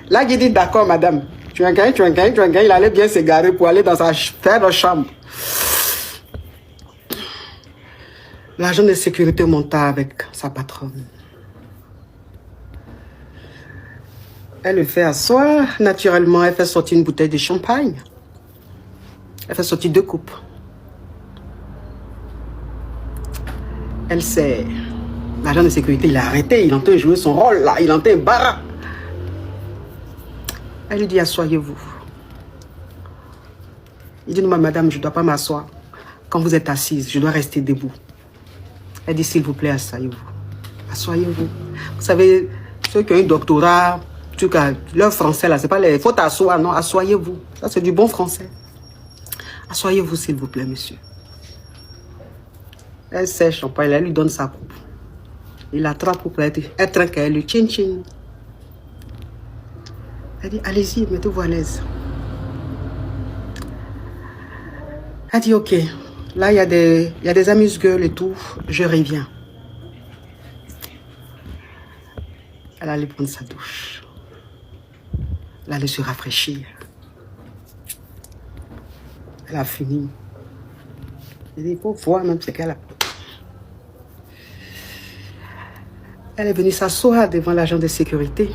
Là, il dit d'accord, madame. Tu as gagné. Il allait bien se garer pour aller dans sa chambre. L'agent de sécurité monta avec sa patronne. Elle le fait asseoir. Naturellement, elle fait sortir une bouteille de champagne. Elle fait sortir 2 coupes. Elle sait. L'agent de sécurité, il a arrêté. Il est en train de jouer son rôle là. Il est en train de barrer. Elle lui dit, asseyez-vous. Il dit, non, madame, je ne dois pas m'asseoir. Quand vous êtes assise, je dois rester debout. Elle dit, s'il vous plaît, asseyez-vous. Asseyez-vous. Vous savez, ceux qui ont un doctorat, leur français, là, c'est pas les... Il faut t'asseoir, non, asseyez-vous. Ça, c'est du bon français. Asseyez-vous, s'il vous plaît, monsieur. Elle sèche champagne, elle lui donne sa coupe. Il attrape pour être trinque, elle lui tchin tchin. Elle dit, allez-y, mettez-vous à l'aise. Elle dit, ok, là, il y a des amuse-gueules et tout, je reviens. Elle allait prendre sa douche. Elle allait se rafraîchir. Elle a fini. Elle dit, il faut voir même ce qu'elle a. Elle est venue s'asseoir devant l'agent de sécurité.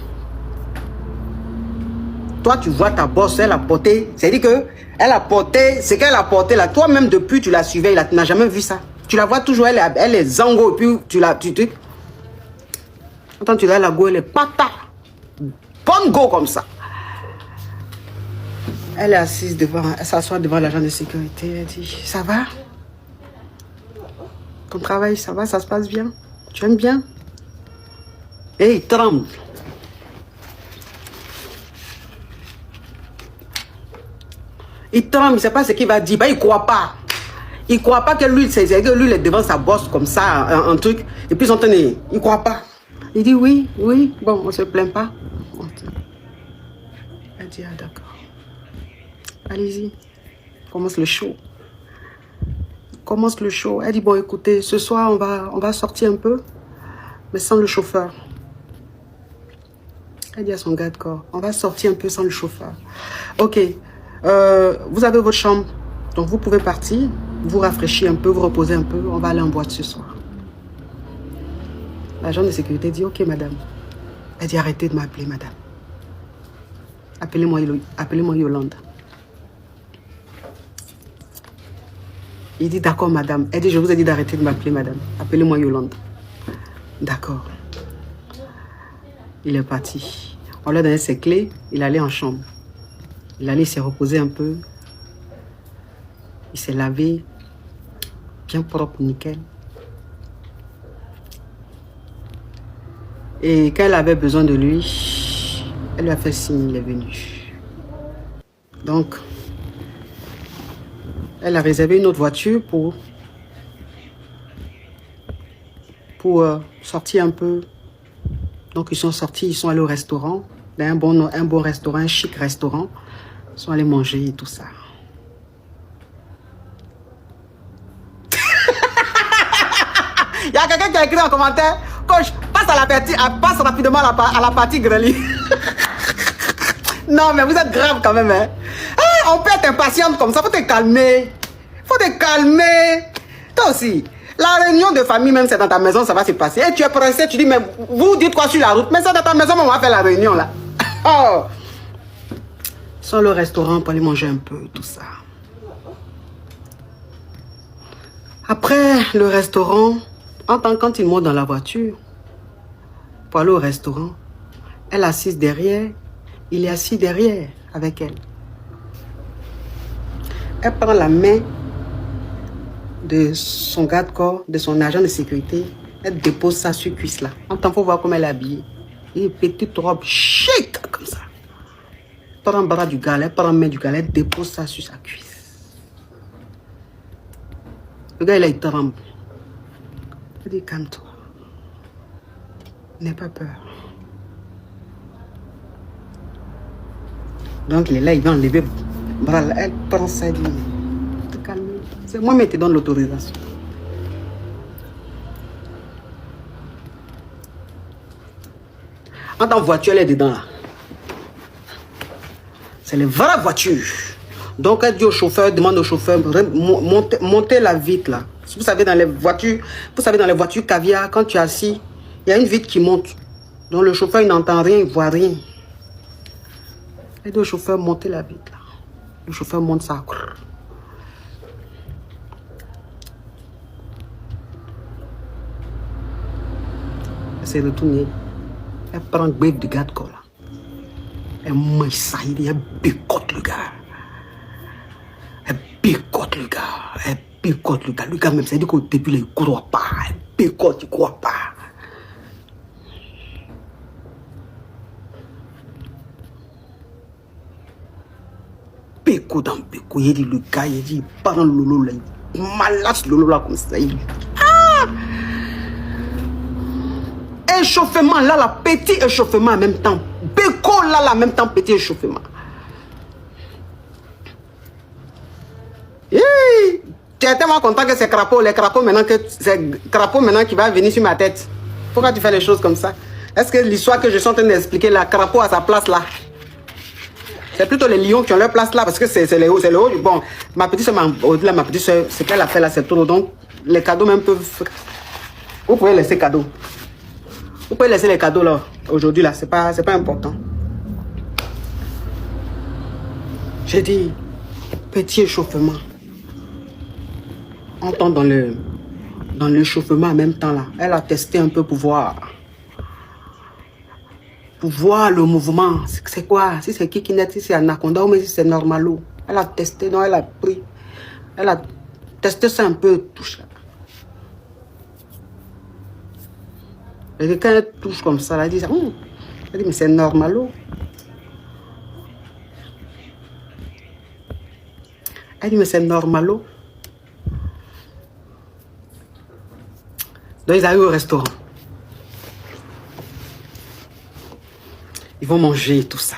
Toi, tu vois ta bosse, elle a porté. C'est-à-dire qu'elle a porté ce qu'elle a porté là. Toi-même, depuis, tu la suivais, tu n'as jamais vu ça. Tu la vois toujours, elle est zango, et puis tu la... Quand tu l'as la go, elle est pata. Bonne go comme ça. Elle est assise devant, elle s'assoit devant l'agent de sécurité. Elle dit, ça va? Ton travail, ça va? Ça se passe bien? Tu aimes bien? Et il tremble. Il tremble, il ne sait pas ce qu'il va dire. Ben, il ne croit pas. Il ne croit pas que lui, il est devant sa bosse comme ça, un truc. Et puis, il ne croit pas. Il dit oui, oui, bon, on ne se plaint pas. Elle dit, ah d'accord. Allez-y. Commence le show. Commence le show. Elle dit, bon, écoutez, ce soir, on va sortir un peu, mais sans le chauffeur. Elle dit à son gars de corps, on va sortir un peu sans le chauffeur. Ok, vous avez votre chambre, donc vous pouvez partir, vous rafraîchir un peu, vous reposer un peu, on va aller en boîte ce soir. L'agent de sécurité dit, ok madame. Elle dit, arrêtez de m'appeler madame. Appelez-moi Yolande. Il dit, d'accord madame. Elle dit, je vous ai dit d'arrêter de m'appeler madame. Appelez-moi Yolande. D'accord. Il est parti. On lui a donné ses clés, il allait en chambre. Il allait se reposer un peu. Il s'est lavé, bien propre, nickel. Et quand elle avait besoin de lui, elle lui a fait signe, il est venu. Donc, elle a réservé une autre voiture pour sortir un peu. Donc, ils sont sortis, ils sont allés au restaurant, un bon restaurant, un chic restaurant. Ils sont allés manger et tout ça. Il y a quelqu'un qui a écrit en commentaire, coach, passe rapidement à la partie grelée. Non, mais vous êtes grave quand même. Hein? Ah, on peut être impatiente comme ça, faut te calmer. Faut te calmer. Toi aussi. La réunion de famille, même c'est dans ta maison, ça va se passer. Et tu es pressé, tu dis, mais vous dites quoi sur la route? Mais c'est dans ta maison, on va faire la réunion là. Oh. Ils sont allés au restaurant pour aller manger un peu, tout ça. Après le restaurant, quand ils montent dans la voiture, pour aller au restaurant, elle est assise derrière, il est assis derrière avec elle. Elle prend la main de son garde-corps, de son agent de sécurité, elle dépose ça sur cuisse là. En temps, il faut voir comment elle est habillée. Une petite robe chic comme ça. Elle prend le bras du gars, elle prend la main du gars, elle dépose ça sur sa cuisse. Le gars, il tremble. Elle dit, calme-toi. N'aie pas peur. Donc, il est là, il va enlever le bras. Elle prend ça, elle dit, te calmer. C'est moi qui te donne l'autorisation. En tant que voiture, elle est dedans là. C'est les vraies voitures. Donc, elle dit au chauffeur, demande au chauffeur, montez la vitre là. Vous savez, dans les voitures, caviar, quand tu es assis, il y a une vitre qui monte. Donc, le chauffeur, il n'entend rien, il ne voit rien. Elle dit au chauffeur, montez la vitre là. Le chauffeur monte ça. Elle s'est retournée. Elle prend un bœuf de garde corps là. Elle mange ça, elle bécote le gars. Elle bécote le gars. Elle bécote le gars. Le gars même, ça dit qu'au début, il ne croit pas. Elle bécote, il ne croit pas. Béco dans béco. Il dit le gars, il dit, il parle lolo là. Il malasse lolo là comme ça. Il dit, ah! Échauffement là, la petit échauffement en même temps. Béco là, en même temps, petit échauffement. Tu es tellement content que c'est crapaud, les crapauds maintenant, que c'est crapaud maintenant qui va venir sur ma tête. Pourquoi tu fais les choses comme ça? Est-ce que l'histoire que je suis en train d'expliquer, la crapaud a sa place là? C'est plutôt les lions qui ont leur place là, parce que c'est le haut, Bon, ma petite soeur, au-delà ma petite soeur, ce qu'elle a fait là, c'est trop. Donc, les cadeaux même peuvent... Vous pouvez laisser cadeaux. Vous pouvez laisser les cadeaux là, aujourd'hui là, c'est pas important. J'ai dit, petit échauffement. On tombe dans l'échauffement en même temps là. Elle a testé un peu pour voir le mouvement. C'est quoi? Si c'est Kikinet, si c'est Anaconda ou si c'est Normalo. Elle a testé, non, elle a pris. Elle a testé ça un peu, touche là. Et quand elle touche comme ça, elle dit ça. Elle dit, mais c'est Normalo. Elle dit, mais c'est Normalo. Donc, ils arrivent au restaurant. Ils vont manger tout ça.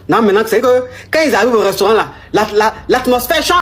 Non, maintenant, c'est que quand ils arrivent au restaurant, là, l'atmosphère change.